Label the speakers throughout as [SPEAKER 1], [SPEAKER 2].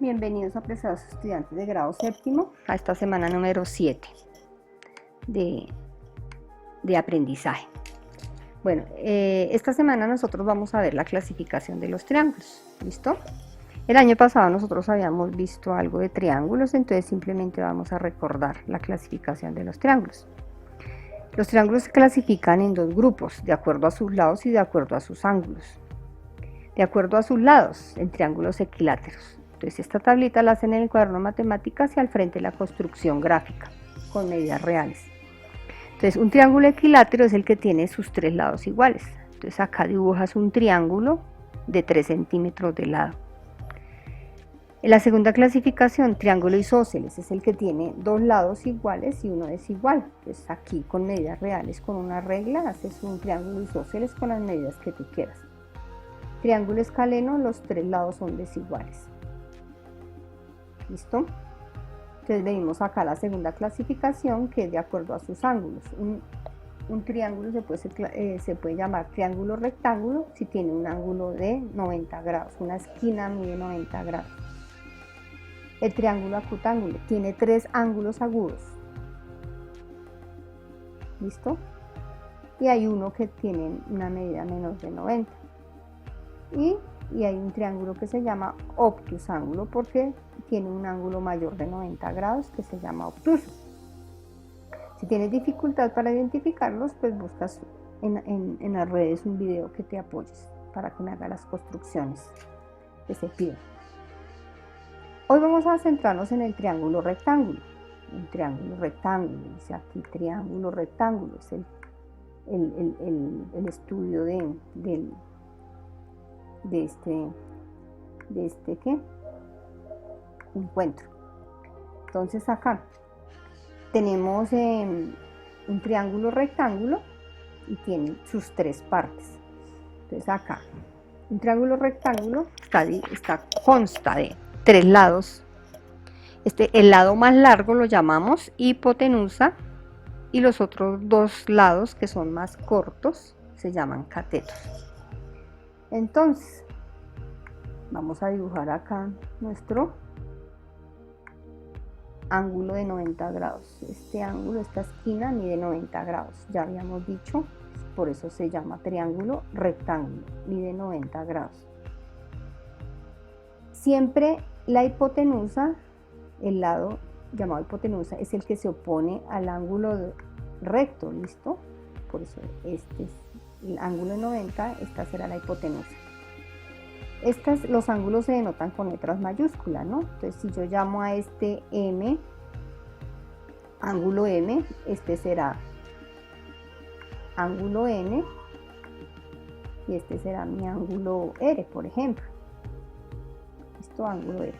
[SPEAKER 1] Bienvenidos apreciados estudiantes de grado séptimo a esta semana número 7 de aprendizaje. Bueno, esta semana nosotros vamos a ver la clasificación de los triángulos, ¿listo? El año pasado nosotros habíamos visto algo de triángulos, entonces simplemente vamos a recordar la clasificación de los triángulos. Los triángulos se clasifican en dos grupos, de acuerdo a sus lados y de acuerdo a sus ángulos. De acuerdo a sus lados, en triángulos equiláteros. Entonces esta tablita la hacen en el cuaderno de matemáticas y al frente la construcción gráfica con medidas reales. Entonces un triángulo equilátero es el que tiene sus tres lados iguales. Entonces acá dibujas un triángulo de 3 centímetros de lado. En la segunda clasificación, triángulo isósceles, es el que tiene dos lados iguales y uno desigual. Entonces aquí con medidas reales, con una regla, haces un triángulo isósceles con las medidas que tú quieras. Triángulo escaleno, los tres lados son desiguales. ¿Listo? Entonces venimos acá a la segunda clasificación, que es de acuerdo a sus ángulos. Un triángulo se puede llamar triángulo rectángulo si tiene un ángulo de 90 grados. Una esquina mide 90 grados. El triángulo acutángulo tiene tres ángulos agudos. ¿Listo? Y hay uno que tiene una medida menor de 90. Y hay un triángulo que se llama obtusángulo porque tiene un ángulo mayor de 90 grados que se llama obtuso. Si tienes dificultad para identificarlos, pues buscas en las redes un video que te apoyes para que me haga las construcciones que se piden. Hoy vamos a centrarnos en el triángulo rectángulo. El triángulo rectángulo, dice aquí triángulo rectángulo, es el estudio de este encuentro. Entonces acá tenemos un triángulo rectángulo y tiene sus tres partes. Entonces acá un triángulo rectángulo consta de tres lados. El lado más largo lo llamamos hipotenusa y los otros dos lados que son más cortos se llaman catetos. Entonces vamos a dibujar acá nuestro ángulo de 90 grados. Este ángulo, esta esquina mide 90 grados, ya habíamos dicho, por eso se llama triángulo rectángulo, mide 90 grados. Siempre la hipotenusa, el lado llamado hipotenusa, es el que se opone al ángulo recto, ¿listo? Por eso este es el ángulo de 90, esta será la hipotenusa. Los ángulos se denotan con letras mayúsculas, ¿no? Entonces si yo llamo a este M, ángulo M, este será ángulo N y este será mi ángulo R, por ejemplo. Esto ángulo R.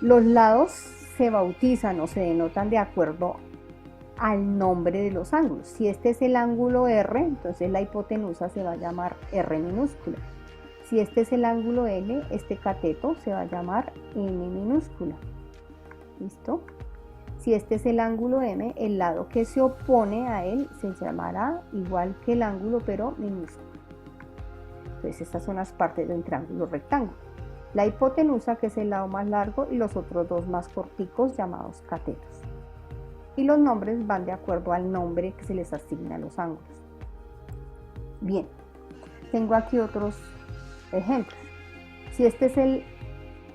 [SPEAKER 1] Los lados se bautizan o se denotan de acuerdo al nombre de los ángulos. Si este es el ángulo R, entonces la hipotenusa se va a llamar R minúscula. Si este es el ángulo N, este cateto se va a llamar N minúscula. ¿Listo? Si este es el ángulo M, el lado que se opone a él se llamará igual que el ángulo, pero minúsculo. Entonces estas son las partes de un triángulo rectángulo. La hipotenusa, que es el lado más largo, y los otros dos más corticos llamados catetos. Y los nombres van de acuerdo al nombre que se les asigna a los ángulos. Bien, tengo aquí otros ejemplos. Si este es el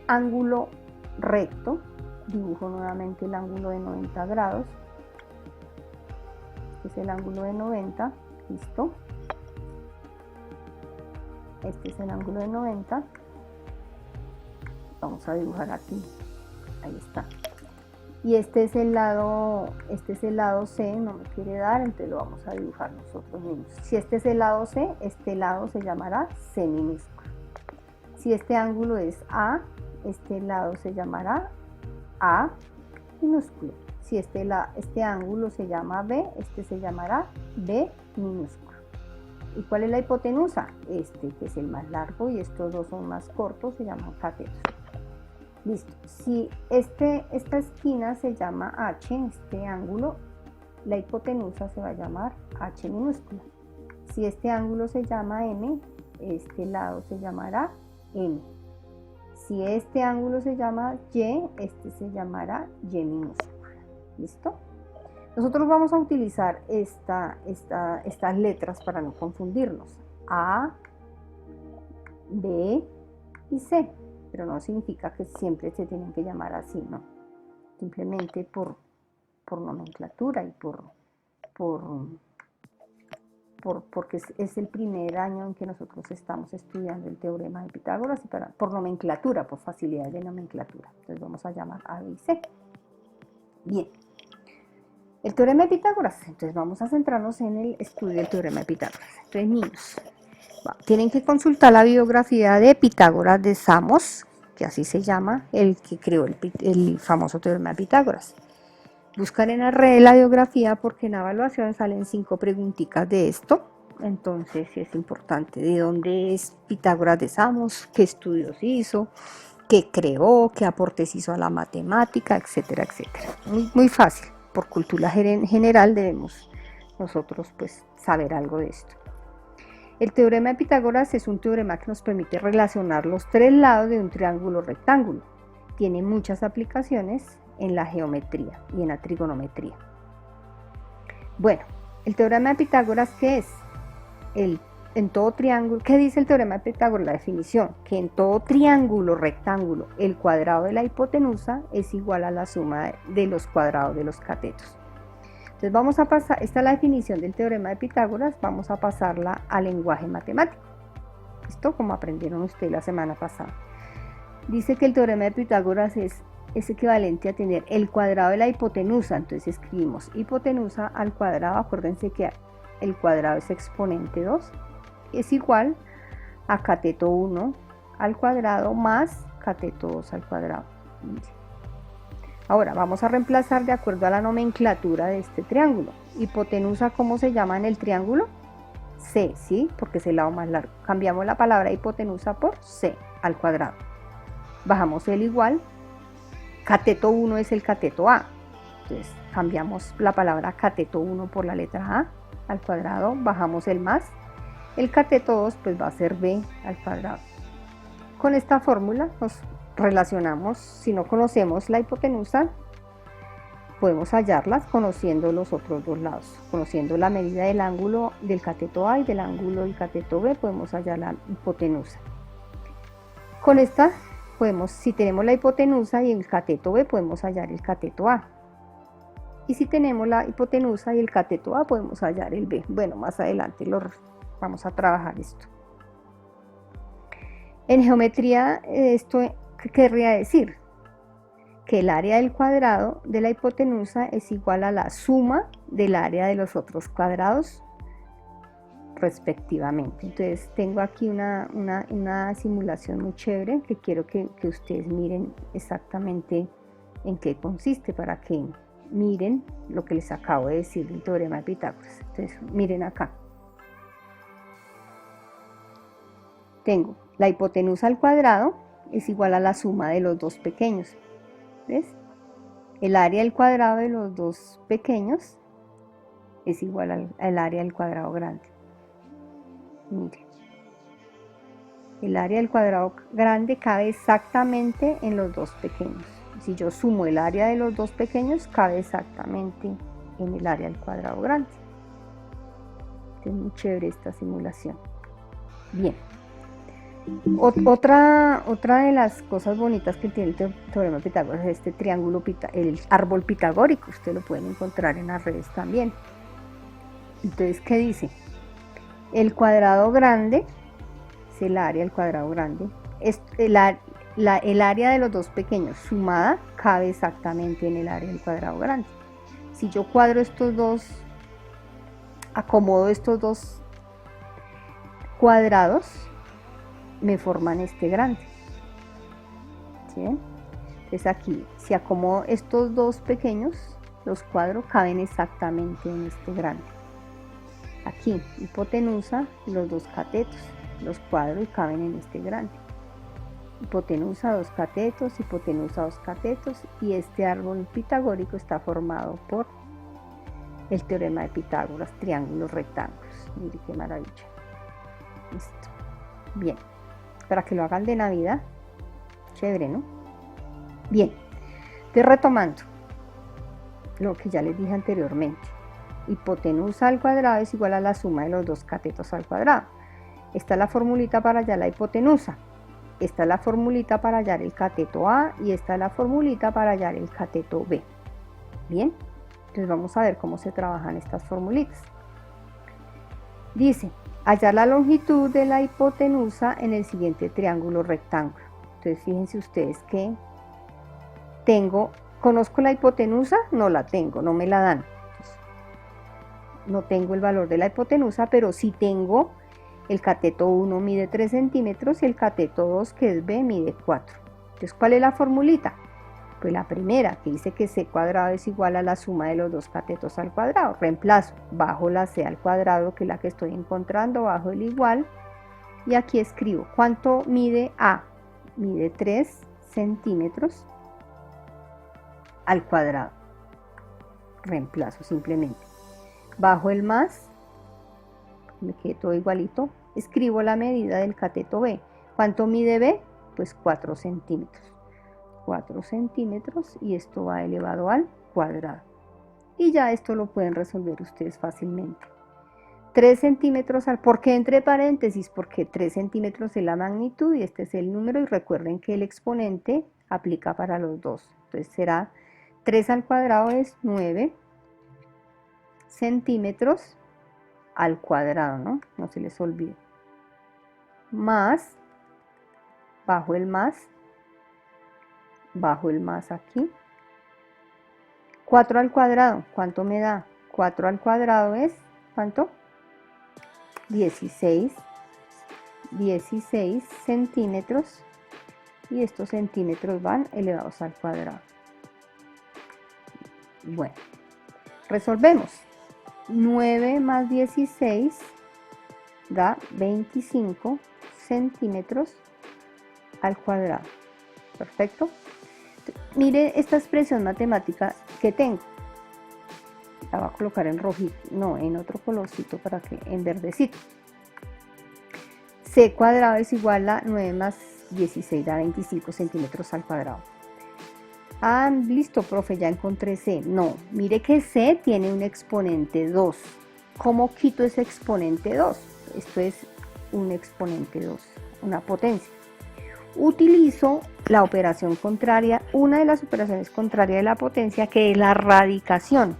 [SPEAKER 1] ángulo recto, dibujo nuevamente el ángulo de 90 grados. Este es el ángulo de 90, listo. Este es el ángulo de 90. Vamos a dibujar aquí, ahí está. Y este es el lado C, no me quiere dar, entonces lo vamos a dibujar nosotros mismos. Si este es el lado C, este lado se llamará C minúscula. Si este ángulo es A, este lado se llamará A minúsculo. Si este ángulo se llama B, este se llamará B minúsculo. ¿Y cuál es la hipotenusa? Este, que es el más largo, y estos dos son más cortos, se llaman catetos. Listo. Si esta esquina se llama H, este ángulo, la hipotenusa se va a llamar H minúscula. Si este ángulo se llama M, este lado se llamará M. Si si este ángulo se llama Y, este se llamará Y minúscula. ¿Listo? Nosotros vamos a utilizar estas letras para no confundirnos. A, B y C. Pero no significa que siempre se tienen que llamar así, ¿no? Simplemente por nomenclatura y porque es el primer año en que nosotros estamos estudiando el teorema de Pitágoras y por nomenclatura, por facilidad de nomenclatura. Entonces vamos a llamar A, B y C. Bien. El teorema de Pitágoras. Entonces vamos a centrarnos en el estudio del teorema de Pitágoras. Entonces, niños, tienen que consultar la biografía de Pitágoras de Samos, que así se llama, el que creó el famoso teorema de Pitágoras. Buscar en la red la biografía porque en la evaluación salen 5 preguntitas de esto. Entonces es importante de dónde es Pitágoras de Samos, qué estudios hizo, qué creó, qué aportes hizo a la matemática, etcétera, etcétera. Muy fácil. Por cultura general debemos nosotros pues saber algo de esto. El teorema de Pitágoras es un teorema que nos permite relacionar los 3 lados de un triángulo rectángulo. Tiene muchas aplicaciones en la geometría y en la trigonometría. Bueno, el teorema de Pitágoras, ¿qué es? En todo triángulo, ¿qué dice el teorema de Pitágoras? La definición, que en todo triángulo rectángulo el cuadrado de la hipotenusa es igual a la suma de los cuadrados de los catetos. Entonces vamos a pasar, esta es la definición del teorema de Pitágoras, vamos a pasarla al lenguaje matemático. Esto como aprendieron ustedes la semana pasada. Dice que el teorema de Pitágoras es equivalente a tener el cuadrado de la hipotenusa, entonces escribimos hipotenusa al cuadrado, acuérdense que el cuadrado es exponente 2, es igual a cateto 1 al cuadrado más cateto 2 al cuadrado. Ahora vamos a reemplazar de acuerdo a la nomenclatura de este triángulo. Hipotenusa, ¿cómo se llama en el triángulo? C, ¿sí? Porque es el lado más largo. Cambiamos la palabra hipotenusa por C al cuadrado. Bajamos el igual. Cateto 1 es el cateto A. Entonces cambiamos la palabra cateto 1 por la letra A al cuadrado. Bajamos el más. El cateto 2 pues va a ser B al cuadrado. Con esta fórmula nos relacionamos, si no conocemos la hipotenusa, podemos hallarlas conociendo los otros dos lados. Conociendo la medida del ángulo del cateto A y del ángulo del cateto B, podemos hallar la hipotenusa. Con esta podemos, si tenemos la hipotenusa y el cateto B, podemos hallar el cateto A. Y si tenemos la hipotenusa y el cateto A, podemos hallar el B. Bueno, más adelante vamos a trabajar esto. En geometría, esto ¿qué querría decir? Que el área del cuadrado de la hipotenusa es igual a la suma del área de los otros cuadrados respectivamente. Entonces tengo aquí una simulación muy chévere que quiero que ustedes miren exactamente en qué consiste para que miren lo que les acabo de decir del teorema de Pitágoras. Entonces miren acá. Tengo la hipotenusa al cuadrado es igual a la suma de los dos pequeños. ¿Ves? El área del cuadrado de los dos pequeños es igual al área del cuadrado grande. Mire. El área del cuadrado grande cabe exactamente en los dos pequeños. Si yo sumo el área de los dos pequeños, cabe exactamente en el área del cuadrado grande. Es muy chévere esta simulación. Bien. Otra de las cosas bonitas que tiene el teorema de Pitágoras es este triángulo, el árbol pitagórico. Ustedes lo pueden encontrar en las redes también. Entonces, ¿qué dice? El cuadrado grande es el área del cuadrado grande. El área de los dos pequeños sumada cabe exactamente en el área del cuadrado grande. Si yo cuadro estos dos, acomodo estos dos cuadrados, me forman este grande. ¿Sí? Entonces aquí, si acomodo estos dos pequeños, los cuadros caben exactamente en este grande. Aquí, hipotenusa y los dos catetos, los cuadros caben en este grande. Hipotenusa, dos catetos, hipotenusa, dos catetos, y este árbol pitagórico está formado por el teorema de Pitágoras, triángulos rectángulos. Mire qué maravilla. Listo. Bien. Para que lo hagan de Navidad, chévere, ¿no? Bien, estoy retomando lo que ya les dije anteriormente. Hipotenusa al cuadrado es igual a la suma de los dos catetos al cuadrado. Esta es la formulita para hallar la hipotenusa. Esta es la formulita para hallar el cateto A y esta es la formulita para hallar el cateto B. Bien, entonces vamos a ver cómo se trabajan estas formulitas. Dice, hallar la longitud de la hipotenusa en el siguiente triángulo rectángulo. Entonces fíjense ustedes que ¿conozco la hipotenusa? No la tengo, no me la dan. No tengo el valor de la hipotenusa, pero sí tengo el cateto 1 mide 3 centímetros y el cateto 2, que es B, mide 4. Entonces, ¿cuál es la formulita? Pues la primera, que dice que C cuadrado es igual a la suma de los dos catetos al cuadrado. Reemplazo, bajo la C al cuadrado, que es la que estoy encontrando, bajo el igual, y aquí escribo, ¿cuánto mide A? Mide 3 centímetros al cuadrado. Reemplazo simplemente. Bajo el más, me quede todo igualito, escribo la medida del cateto B. ¿Cuánto mide B? Pues 4 centímetros. 4 centímetros y esto va elevado al cuadrado. Y ya esto lo pueden resolver ustedes fácilmente. 3 centímetros ¿por qué entre paréntesis? Porque 3 centímetros es la magnitud y este es el número, y recuerden que el exponente aplica para los dos. Entonces será 3 al cuadrado es 9 centímetros al cuadrado, ¿no? No se les olvide. Más, bajo el más aquí. 4 al cuadrado, ¿cuánto me da? 4 al cuadrado es, ¿cuánto? 16 centímetros, y estos centímetros van elevados al cuadrado. Bueno, resolvemos. 9 más 16 da 25 centímetros al cuadrado. Perfecto. Mire esta expresión matemática que tengo. La voy a colocar en rojito, no, en otro colorcito para que en verdecito. C cuadrado es igual a 9 más 16 da 25 centímetros al cuadrado. Ah, listo, profe, ya encontré C. No, mire que C tiene un exponente 2. ¿Cómo quito ese exponente 2? Esto es un exponente 2, una potencia. Utilizo la operación contraria, una de las operaciones contrarias de la potencia, que es la radicación.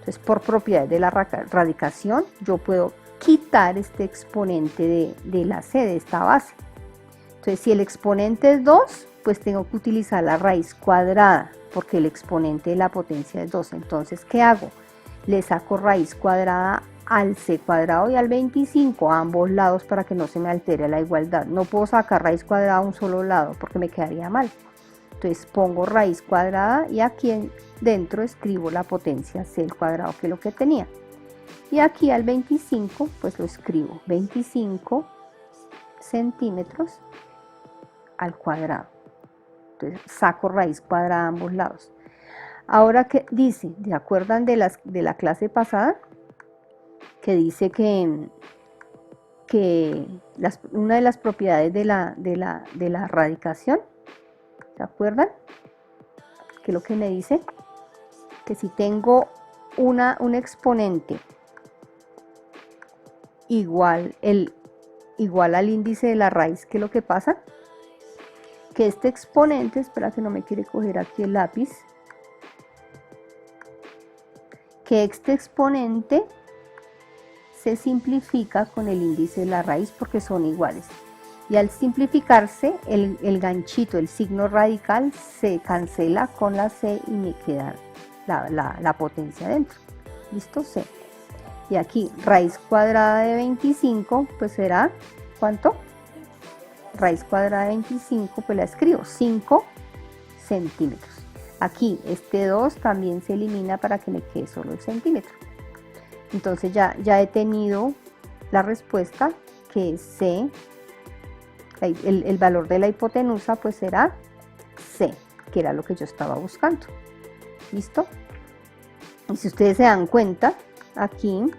[SPEAKER 1] Entonces, por propiedades de la radicación, yo puedo quitar este exponente de la C, de esta base. Entonces, si el exponente es 2, pues tengo que utilizar la raíz cuadrada, porque el exponente de la potencia es 2. Entonces, ¿qué hago? Le saco raíz cuadrada al C cuadrado y al 25 a ambos lados para que no se me altere la igualdad. No puedo sacar raíz cuadrada a un solo lado porque me quedaría mal. Entonces pongo raíz cuadrada y aquí dentro escribo la potencia C al cuadrado, que es lo que tenía. Y aquí al 25 pues lo escribo 25 centímetros al cuadrado. Entonces saco raíz cuadrada a ambos lados. Ahora, ¿qué dice? ¿Se acuerdan de la clase pasada? Que dice que una de las propiedades de la radicación, ¿se acuerdan? Que lo que me dice, que si tengo un exponente igual al índice de la raíz, ¿qué es lo que pasa? Que este exponente, espera que no me quiere coger aquí el lápiz, que este exponente se simplifica con el índice de la raíz porque son iguales. Y al simplificarse, el ganchito, el signo radical, se cancela con la C y me queda la potencia dentro. ¿Listo? C. Y aquí, raíz cuadrada de 25, pues será, ¿cuánto? Raíz cuadrada de 25, pues la escribo, 5 centímetros. Aquí, este 2 también se elimina para que me quede solo el centímetro. Entonces ya he tenido la respuesta, que es C, el valor de la hipotenusa pues será C, que era lo que yo estaba buscando. ¿Listo? Y si ustedes se dan cuenta, aquí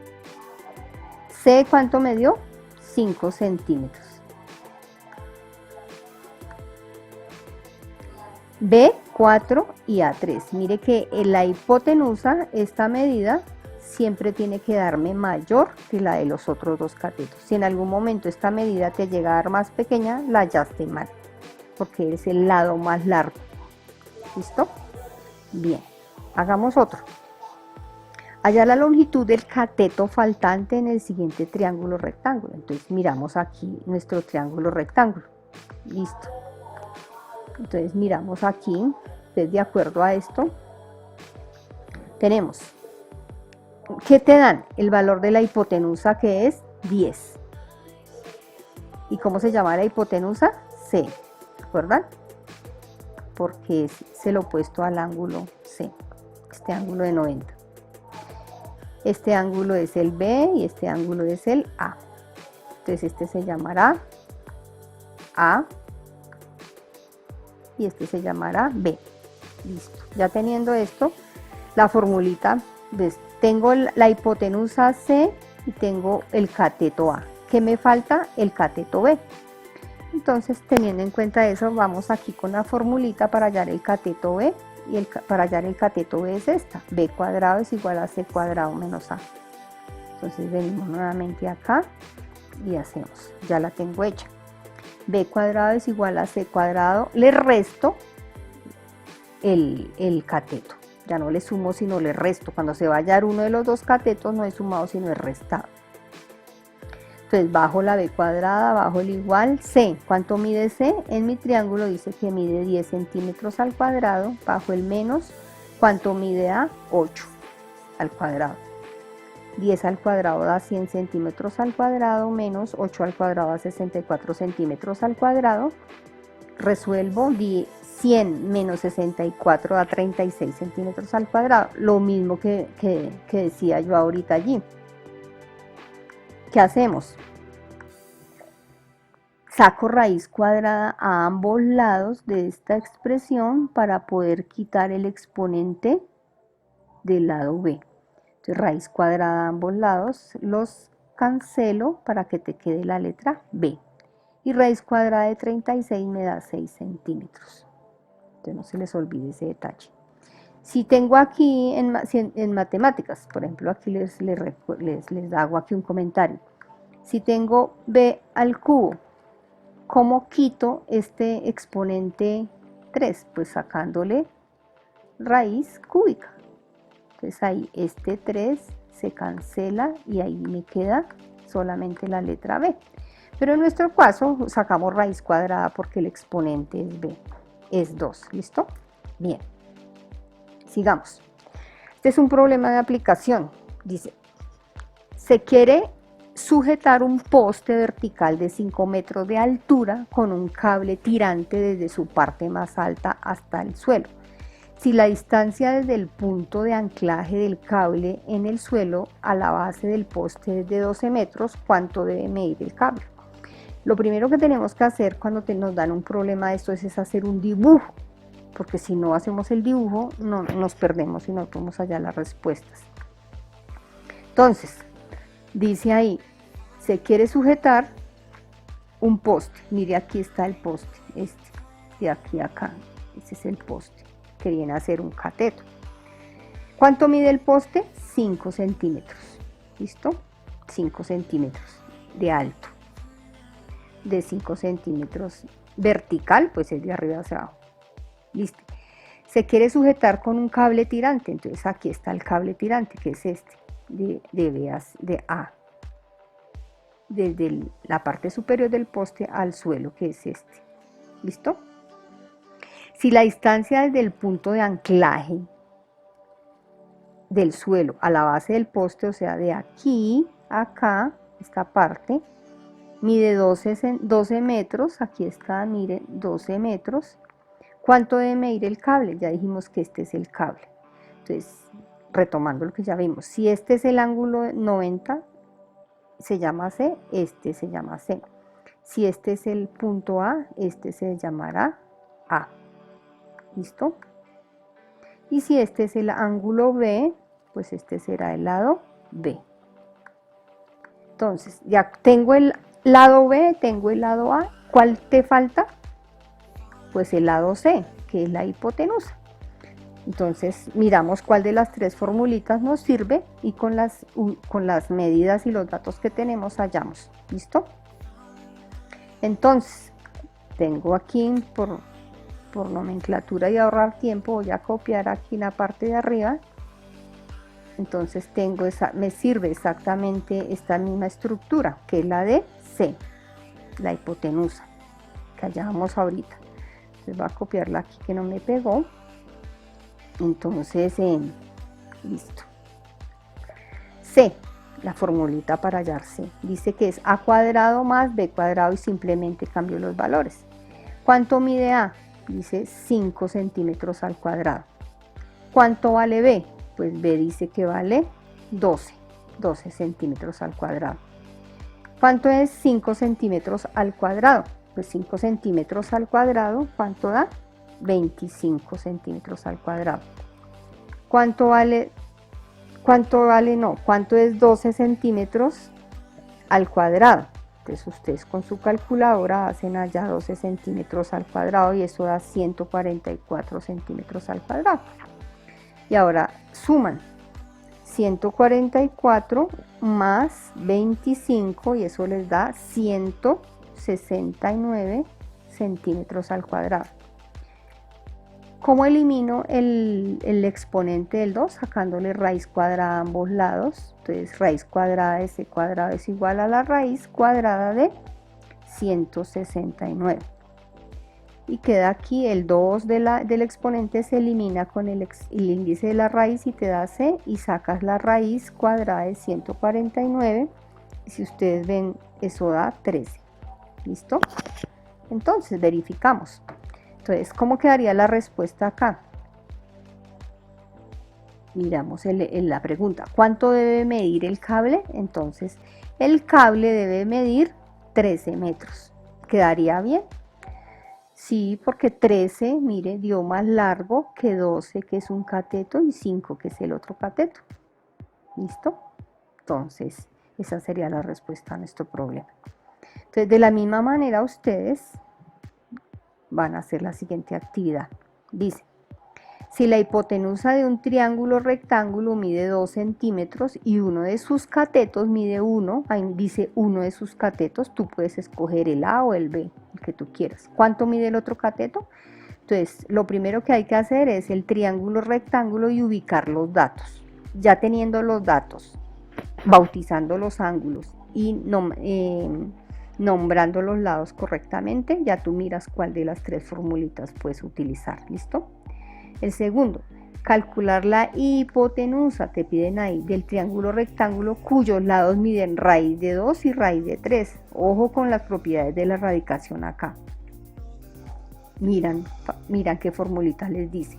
[SPEAKER 1] C, ¿cuánto me dio? 5 centímetros. B, 4 y A3. Mire que en la hipotenusa, esta medida siempre tiene que darme mayor que la de los otros dos catetos. Si en algún momento esta medida te llega a dar más pequeña, la hallaste mal, porque es el lado más largo. ¿Listo? Bien, hagamos otro. Hallar la longitud del cateto faltante en el siguiente triángulo rectángulo. Entonces miramos aquí nuestro triángulo rectángulo. Listo. Entonces miramos aquí, entonces de acuerdo a esto, tenemos, ¿qué te dan? El valor de la hipotenusa, que es 10. ¿Y cómo se llama la hipotenusa? C, ¿recuerdan? Porque es el opuesto al ángulo C, este ángulo de 90. Este ángulo es el B y este ángulo es el A. Entonces este se llamará A y este se llamará B. Listo. Ya teniendo esto, la formulita, ¿ves? Tengo la hipotenusa C y tengo el cateto A. ¿Qué me falta? El cateto B. Entonces, teniendo en cuenta eso, vamos aquí con la formulita para hallar el cateto B. Y para hallar el cateto B es esta: B cuadrado es igual a C cuadrado menos A. Entonces venimos nuevamente acá y hacemos, ya la tengo hecha. B cuadrado es igual a C cuadrado, le resto el cateto, ya no le sumo sino le resto. Cuando se va a hallar uno de los dos catetos no he sumado sino he restado. Entonces bajo la B cuadrada, bajo el igual, C. ¿Cuánto mide C? En mi triángulo dice que mide 10 centímetros al cuadrado, bajo el menos, ¿cuánto mide A? 8 al cuadrado. 10 al cuadrado da 100 centímetros al cuadrado, menos 8 al cuadrado da 64 centímetros al cuadrado. Resuelvo, 100 menos 64 da 36 centímetros al cuadrado. Lo mismo que decía yo ahorita allí. ¿Qué hacemos? Saco raíz cuadrada a ambos lados de esta expresión para poder quitar el exponente del lado B. Entonces, raíz cuadrada a ambos lados los cancelo para que te quede la letra B. Y raíz cuadrada de 36 me da 6 centímetros. Entonces no se les olvide ese detalle. Si tengo aquí en matemáticas, por ejemplo, aquí les hago aquí un comentario. Si tengo B al cubo, ¿cómo quito este exponente 3? Pues sacándole raíz cúbica. Entonces ahí este 3 se cancela y ahí me queda solamente la letra B. Pero en nuestro caso sacamos raíz cuadrada porque el exponente es B, es 2. ¿Listo? Bien. Sigamos. Este es un problema de aplicación. Dice, se quiere sujetar un poste vertical de 5 metros de altura con un cable tirante desde su parte más alta hasta el suelo. Si la distancia desde el punto de anclaje del cable en el suelo a la base del poste es de 12 metros, ¿cuánto debe medir el cable? Lo primero que tenemos que hacer cuando nos dan un problema de esto es hacer un dibujo, porque si no hacemos el dibujo no nos perdemos y no podemos hallar las respuestas. Entonces, dice ahí, se quiere sujetar un poste. Mire, aquí está el poste, este, de aquí a acá. Este es el poste, que viene a ser un cateto. ¿Cuánto mide el poste? 5 centímetros. ¿Listo? 5 centímetros de alto. De 5 centímetros vertical, pues es de arriba hacia abajo. Listo. Se quiere sujetar con un cable tirante. Entonces aquí está el cable tirante, que es este, de A. Desde la parte superior del poste al suelo, que es este. ¿Listo? Si la distancia desde el punto de anclaje del suelo a la base del poste, o sea, de aquí a acá, esta parte, mide 12 metros, aquí está, mire, 12 metros. ¿Cuánto debe medir el cable? Ya dijimos que este es el cable. Entonces, retomando lo que ya vimos, si este es el ángulo 90, se llama C, este se llama C. Si este es el punto A, este se llamará A. ¿Listo? Y si este es el ángulo B, pues este será el lado B. Entonces, ya tengo el lado B, tengo el lado A. ¿Cuál te falta? Pues el lado C, que es la hipotenusa. Entonces miramos cuál de las tres formulitas nos sirve y con las medidas y los datos que tenemos hallamos. ¿Listo? Entonces tengo aquí por nomenclatura y ahorrar tiempo, voy a copiar aquí en la parte de arriba. Entonces me sirve exactamente esta misma estructura, que es la de C, la hipotenusa, que hallábamos ahorita. Entonces voy a copiarla aquí que no me pegó. Entonces, listo. C, la formulita para hallar C, dice que es A cuadrado más B cuadrado y simplemente cambio los valores. ¿Cuánto mide A? Dice 5 centímetros al cuadrado. ¿Cuánto vale B? Pues B dice que vale 12 centímetros al cuadrado. ¿Cuánto es 5 centímetros al cuadrado? Pues 5 centímetros al cuadrado, ¿cuánto da? 25 centímetros al cuadrado. ¿Cuánto es 12 centímetros al cuadrado? Entonces ustedes con su calculadora hacen allá 12 centímetros al cuadrado y eso da 144 centímetros al cuadrado. Y ahora suman 144 más 25 y eso les da 169 centímetros al cuadrado. ¿Cómo elimino el exponente del 2? Sacándole raíz cuadrada a ambos lados. Entonces raíz cuadrada de c cuadrado es igual a la raíz cuadrada de 169. Y queda aquí el 2 del exponente se elimina con el índice de la raíz y te da c, y sacas la raíz cuadrada de 149 y si ustedes ven eso da 13. ¿Listo? Entonces verificamos. Entonces, ¿cómo quedaría la respuesta acá? Miramos la pregunta, ¿cuánto debe medir el cable? Entonces, el cable debe medir 13 metros. ¿Quedaría bien? Sí, porque 13, mire, dio más largo que 12, que es un cateto, y 5, que es el otro cateto. ¿Listo? Entonces, esa sería la respuesta a nuestro problema. Entonces, de la misma manera, ustedes van a hacer la siguiente actividad. Dice, si la hipotenusa de un triángulo rectángulo mide 2 centímetros y uno de sus catetos mide 1, ahí dice uno de sus catetos, tú puedes escoger el A o el B, el que tú quieras. ¿Cuánto mide el otro cateto? Entonces, lo primero que hay que hacer es el triángulo rectángulo y ubicar los datos. Ya teniendo los datos, bautizando los ángulos y nombrando los lados correctamente, ya tú miras cuál de las tres formulitas puedes utilizar. ¿Listo? El segundo, calcular la hipotenusa, te piden ahí, del triángulo rectángulo cuyos lados miden raíz de 2 y raíz de 3. Ojo con las propiedades de la radicación acá. Miran qué formulita les dice.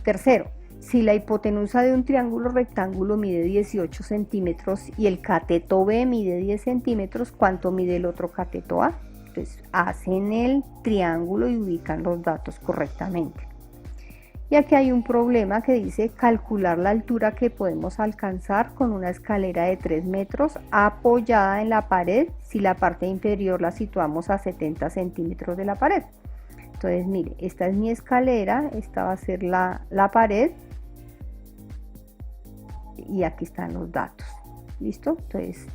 [SPEAKER 1] Tercero, si la hipotenusa de un triángulo rectángulo mide 18 centímetros y el cateto B mide 10 centímetros, ¿cuánto mide el otro cateto A? Entonces hacen el triángulo y ubican los datos correctamente. Y aquí hay un problema que dice calcular la altura que podemos alcanzar con una escalera de 3 metros apoyada en la pared si la parte inferior la situamos a 70 centímetros de la pared. Entonces mire, esta es mi escalera, esta va a ser la pared y aquí están los datos. ¿Listo? Entonces,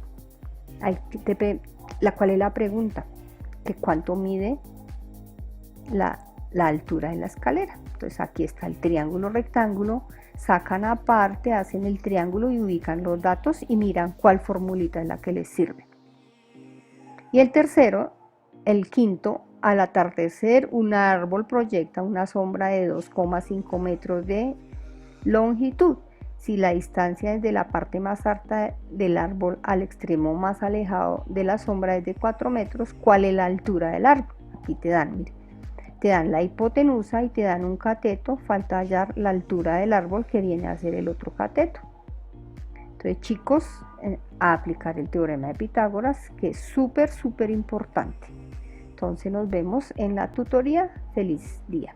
[SPEAKER 1] ¿cuál es la pregunta? Que cuánto mide la altura de la escalera. Entonces aquí está el triángulo rectángulo, sacan aparte, hacen el triángulo y ubican los datos y miran cuál formulita es la que les sirve. Y el quinto, al atardecer un árbol proyecta una sombra de 2,5 metros de longitud. Si la distancia desde la parte más alta del árbol al extremo más alejado de la sombra es de 4 metros, ¿cuál es la altura del árbol? Aquí te dan, mire. Te dan la hipotenusa y te dan un cateto, falta hallar la altura del árbol que viene a ser el otro cateto. Entonces chicos, a aplicar el teorema de Pitágoras, que es súper importante. Entonces nos vemos en la tutoría. Feliz día.